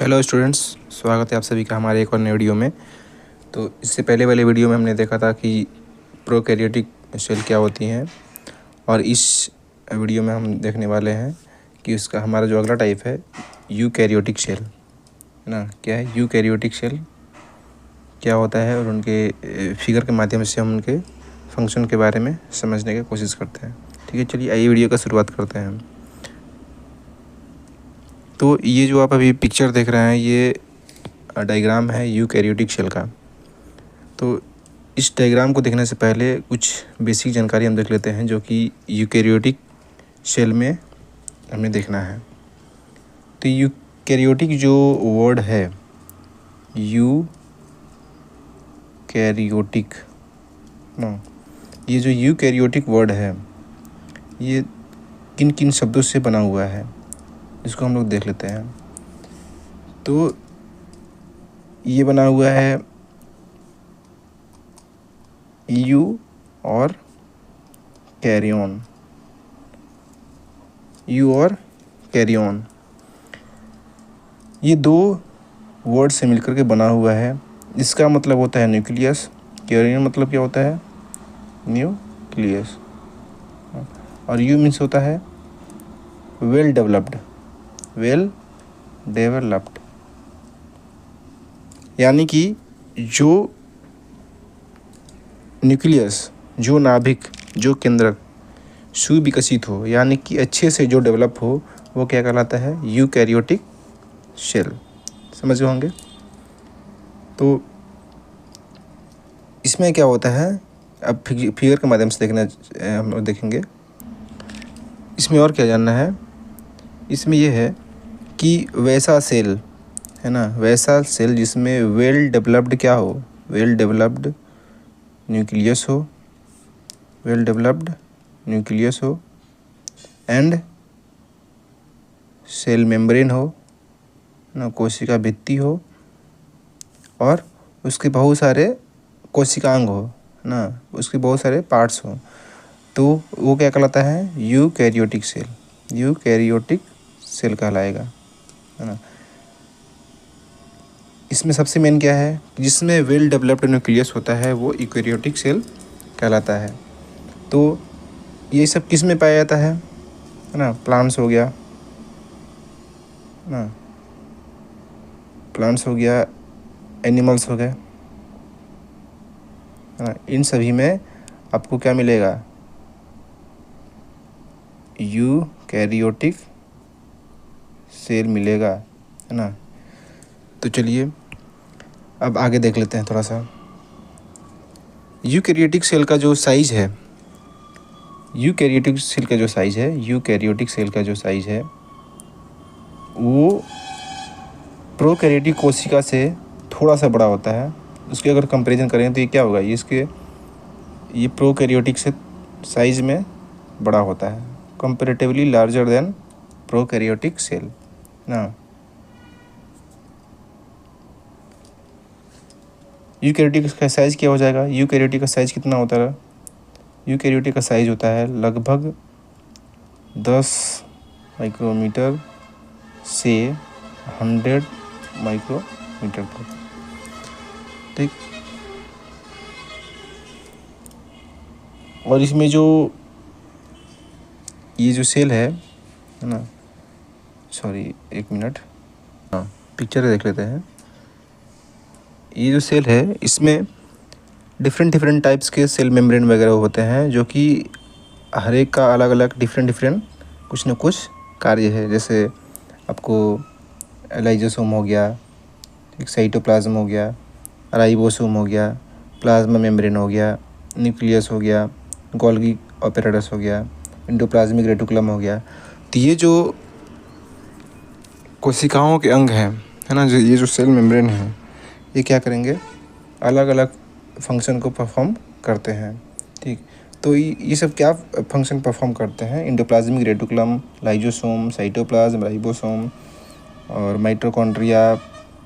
Hello students, स्वागत है आप सभी का हमारे एक और नए वीडियो में। तो इससे पहले वाले वीडियो में हमने देखा था कि प्रोकैरियोटिक सेल क्या होती हैं, और इस वीडियो में हम देखने वाले हैं कि उसका हमारा जो अगला टाइप है यूकैरियोटिक सेल, है ना। क्या है यूकैरियोटिक सेल, क्या होता है, और उनके फिगर के माध्यम से हम उनके फंक्शन के बारे में समझने की कोशिश करते हैं। ठीक है, चलिए आइए वीडियो का शुरुआत करते हैं। तो ये जो आप अभी पिक्चर देख रहे हैं ये डायग्राम है यूकैरियोटिक सेल का। तो इस डायग्राम को देखने से पहले कुछ बेसिक जानकारी हम देख लेते हैं जो कि यूकैरियोटिक सेल में हमें देखना है। तो यूकैरियोटिक जो वर्ड है यूकैरियोटिक ना, ये जो यूकैरियोटिक वर्ड है ये किन किन शब्दों से बना हुआ है इसको हम लोग देख लेते हैं। तो ये बना हुआ है यू और कैरियन, यू और कैरियन, ये दो वर्ड से मिलकर के बना हुआ है। इसका मतलब होता है न्यूक्लियस, कैरियन मतलब क्या होता है न्यूक्लियस, और यू मीन्स होता है वेल डेवलप्ड, वेल डेवलप्ड, यानी कि जो न्यूक्लियस, जो नाभिक, जो केंद्रक सुविकसित हो, यानी कि अच्छे से जो डेवलप हो, वो क्या कहलाता है यूकैरियोटिक सेल। समझ गए होंगे। तो इसमें क्या होता है, अब फिगर के माध्यम से देखना हम लोग देखेंगे। इसमें और क्या जानना है, इसमें यह है कि वैसा सेल है ना, वैसा सेल जिसमें वेल डेवलप्ड क्या हो, वेल डेवलप्ड न्यूक्लियस हो, वेल डेवलप्ड न्यूक्लियस हो, एंड सेल मेम्ब्रेन हो ना, कोशिका भित्ति हो, और उसके बहुत सारे कोशिकांग हो ना, उसके बहुत सारे पार्ट्स हो, तो वो क्या कहलाता है यूकैरियोटिक सेल, यूकैरियोटिक सेल कहलाएगा, है ना। इसमें सबसे मेन क्या है, जिसमें वेल डेवलप्ड न्यूक्लियस होता है वो यूकैरियोटिक सेल कहलाता है। तो ये सब किस में पाया जाता है ना, प्लांट्स हो गया ना, प्लांट्स हो गया, एनिमल्स हो गए, है ना। इन सभी में आपको क्या मिलेगा यूकैरियोटिक सेल मिलेगा, है ना। तो चलिए अब आगे देख लेते हैं थोड़ा सा। यूकैरियोटिक सेल का जो साइज़ है, यूकैरियोटिक सेल का जो साइज़ है, यूकैरियोटिक सेल का जो साइज़ है वो प्रोकैरियोटिक कोशिका से थोड़ा सा बड़ा होता है। उसके अगर कंपैरिजन करें तो ये क्या होगा, ये प्रोकैरियोटिक से साइज़ में बड़ा होता है, comparatively larger than prokaryotic cell ना। यूकैरियोटिक का साइज़ क्या हो जाएगा, यूकैरियोटिक का साइज़ कितना होता है, यूकैरियोटिक का साइज़ होता है लगभग 10 माइक्रोमीटर से 100 माइक्रोमीटर तक। ठीक, और इसमें जो ये जो सेल है ना, सॉरी एक मिनट, हाँ पिक्चर देख लेते हैं। ये जो सेल है इसमें डिफरेंट टाइप्स के सेल मेम्ब्रेन वगैरह होते हैं, जो कि हर एक का अलग अलग डिफरेंट कुछ न कुछ कार्य है। जैसे आपको लाइजोसोम हो गया, एक साइटोप्लाज्म हो गया, राइबोसोम हो गया, प्लाज्मा मेम्ब्रेन हो गया, न्यूक्लियस हो गया, गोल्गी ऑपरेटस हो गया, एंडोप्लाज्मिक रेटिकुलम हो गया। तो ये जो कोशिकाओं के अंग हैं, है ना, जो ये जो सेल मेम्ब्रेन है, ये क्या करेंगे, अलग अलग फंक्शन को परफॉर्म करते हैं। ठीक, तो ये सब क्या फंक्शन परफॉर्म करते हैं, endoplasmic reticulum, lysosome, cytoplasm, ribosome और माइटोकॉन्ड्रिया,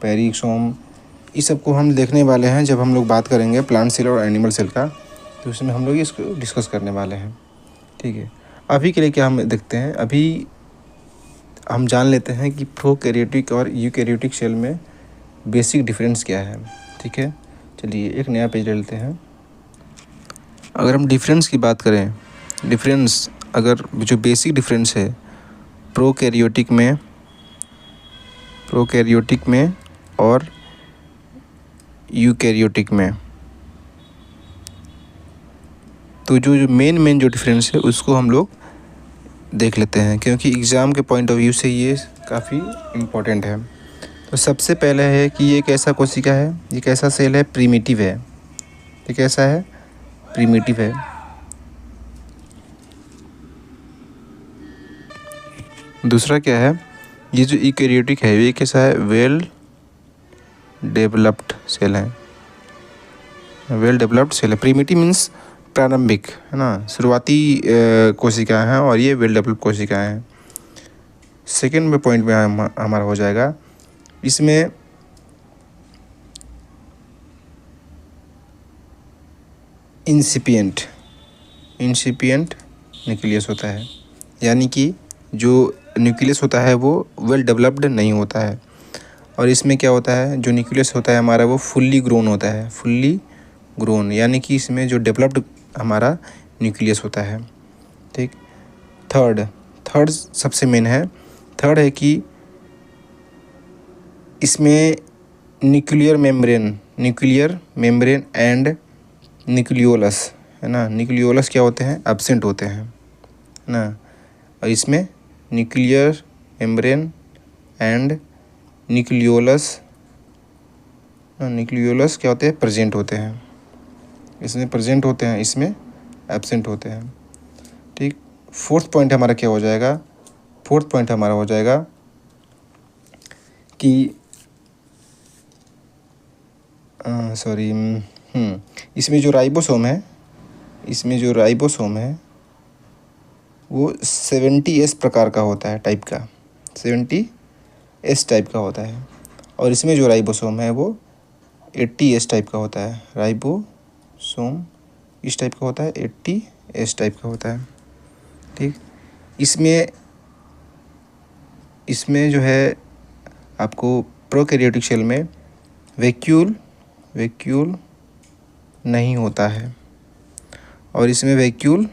पेरिसोम, इस सब को हम देखने वाले हैं जब हम लोग बात करेंगे प्लांट सेल और एनिमल सेल का, तो उसमें हम लोग इसको डिस्कस करने वाले हैं। ठीक है, अभी के लिए क्या हम देखते हैं, अभी हम जान लेते हैं कि प्रोकैरियोटिक और यूकैरियोटिक सेल में बेसिक डिफरेंस क्या है। ठीक है, चलिए एक नया पेज ले लेते हैं। अगर हम डिफरेंस की बात करें, डिफरेंस अगर जो बेसिक डिफरेंस है प्रोकैरियोटिक में और यूकैरियोटिक में, तो जो मेन जो डिफरेंस है उसको हम लोग देख लेते हैं, क्योंकि एग्ज़ाम के पॉइंट ऑफ व्यू से ये काफ़ी इम्पोर्टेंट है। तो सबसे पहले है कि ये कैसा कोशिका है, ये कैसा सेल है, प्रिमिटिव है। ये कैसा है, प्रिमिटिव है। दूसरा क्या है, ये जो यूकैरियोटिक है ये कैसा है, वेल डेवलप्ड सेल है। वेल डेवलप्ड सेल है। प्रिमिटिव मीन्स प्रारंभिक, है ना, शुरुआती कोशिकाएं हैं, और ये वेल डेवलप्ड कोशिकाएं हैं। सेकेंड में पॉइंट में हमारा हो जाएगा, इसमें इंसिपिएंट न्यूक्लियस होता है, यानी कि जो न्यूक्लियस होता है वो वेल डेवलप्ड नहीं होता है। और इसमें क्या होता है, जो न्यूक्लियस होता है हमारा वो फुल्ली ग्रोन होता है, फुल्ली ग्रोन, यानी कि इसमें जो डेवलप्ड हमारा न्यूक्लियस होता है। ठीक। थर्ड सबसे मेन है, थर्ड है कि इसमें न्यूक्लियर मेम्ब्रेन एंड न्यूक्लियोलस, है ना, न्यूक्लियोलस क्या होते हैं, एब्सेंट होते हैं, है ना। और इसमें न्यूक्लियर मेम्ब्रेन एंड न्यूक्लियोलस क्या होते हैं, प्रेजेंट होते हैं। इसमें प्रेजेंट होते हैं, इसमें एब्सेंट होते हैं। ठीक। फोर्थ पॉइंट हमारा क्या हो जाएगा, फोर्थ पॉइंट हमारा हो जाएगा कि इसमें जो राइबोसोम है वो 70S प्रकार का होता है, टाइप का 70S टाइप का होता है। और इसमें जो राइबोसोम है वो 80S टाइप का होता है। राइबोसोम इस टाइप का होता है, 80S टाइप का होता है। ठीक। इसमें जो है आपको प्रोकैरियोटिक सेल में वैक्यूल नहीं होता है, और इसमें वैक्यूल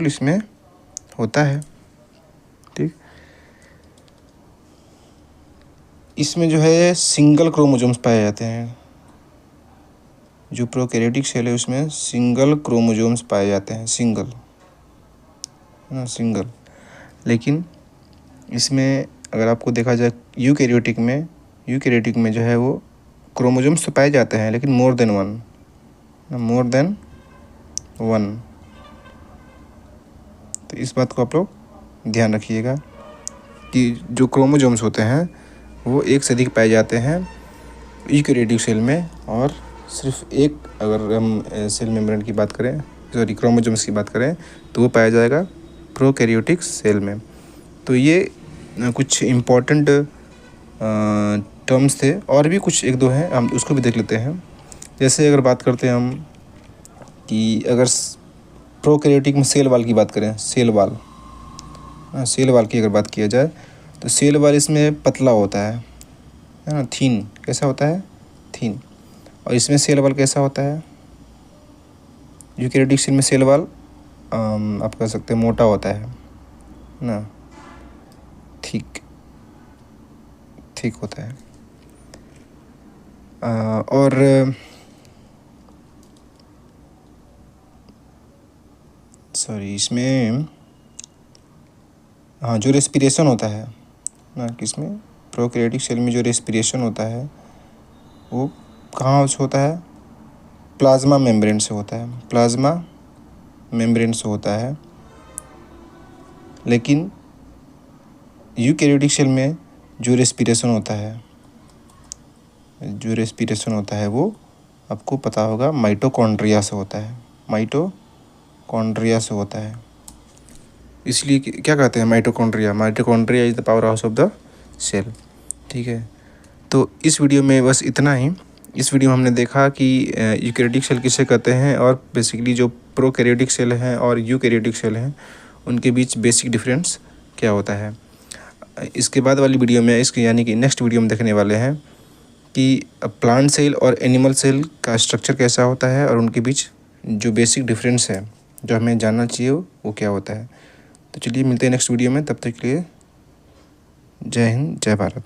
इसमें होता है। ठीक। इसमें जो है सिंगल क्रोमोसोम्स पाए जाते हैं। जो प्रोकैरियोटिक सेल है उसमें सिंगल क्रोमोसोम्स पाए जाते हैं, सिंगल। लेकिन इसमें अगर आपको देखा जाए यूकैरियोटिक में जो है वो क्रोमोसोम्स तो पाए जाते हैं, लेकिन मोर देन वन। तो इस बात को आप लोग ध्यान रखिएगा कि जो क्रोमोसोम्स होते हैं वो एक से अधिक पाए जाते हैं यूकैरियोटिक सेल में, और सिर्फ एक अगर हम सेल मेम्ब्रेन की बात करें, क्रोमोसोम्स की बात करें, तो वो पाया जाएगा प्रोकैरियोटिक सेल में। तो ये कुछ इम्पोर्टेंट टर्म्स थे, और भी कुछ एक दो हैं, हम उसको भी देख लेते हैं। जैसे अगर बात करते हैं हम कि अगर प्रोकैरियोटिक में सेल वाल की बात करें, सेल वाल की अगर बात किया जाए, तो सेल वाल इसमें पतला होता है ना, थीन। कैसा होता है, थीन। और इसमें सेल वाल कैसा होता है, यूकैरियोटिक सेल में सेल वाल आप कह सकते हैं मोटा होता है ना, ठीक होता है। और इसमें जो रेस्पिरेशन होता है ना, किसमें, प्रोकैरियोटिक सेल में जो रेस्पिरेशन होता है वो कहाँ से होता है, प्लाज्मा मेम्ब्रेन से होता है। लेकिन यूकैरियोटिक सेल में जो रेस्पिरेशन होता है वो आपको पता होगा माइटोकॉन्ड्रिया से होता है। इसलिए क्या कहते हैं, mitochondria is the powerhouse of the cell. ठीक है, तो इस वीडियो में बस इतना ही। इस वीडियो में हमने देखा कि यूकैरियोटिक सेल किसे कहते हैं और बेसिकली जो प्रोकैरियोटिक सेल हैं और यूकैरियोटिक सेल हैं उनके बीच बेसिक डिफरेंस क्या होता है। इसके बाद वाली वीडियो में इसके यानी कि नेक्स्ट वीडियो में देखने वाले हैं कि प्लांट सेल और एनिमल सेल का स्ट्रक्चर कैसा होता है और उनके बीच जो बेसिक डिफरेंस है जो हमें जानना चाहिए वो क्या होता है। तो चलिए मिलते हैं नेक्स्ट वीडियो में, तब तक के लिए जय हिंद जय भारत।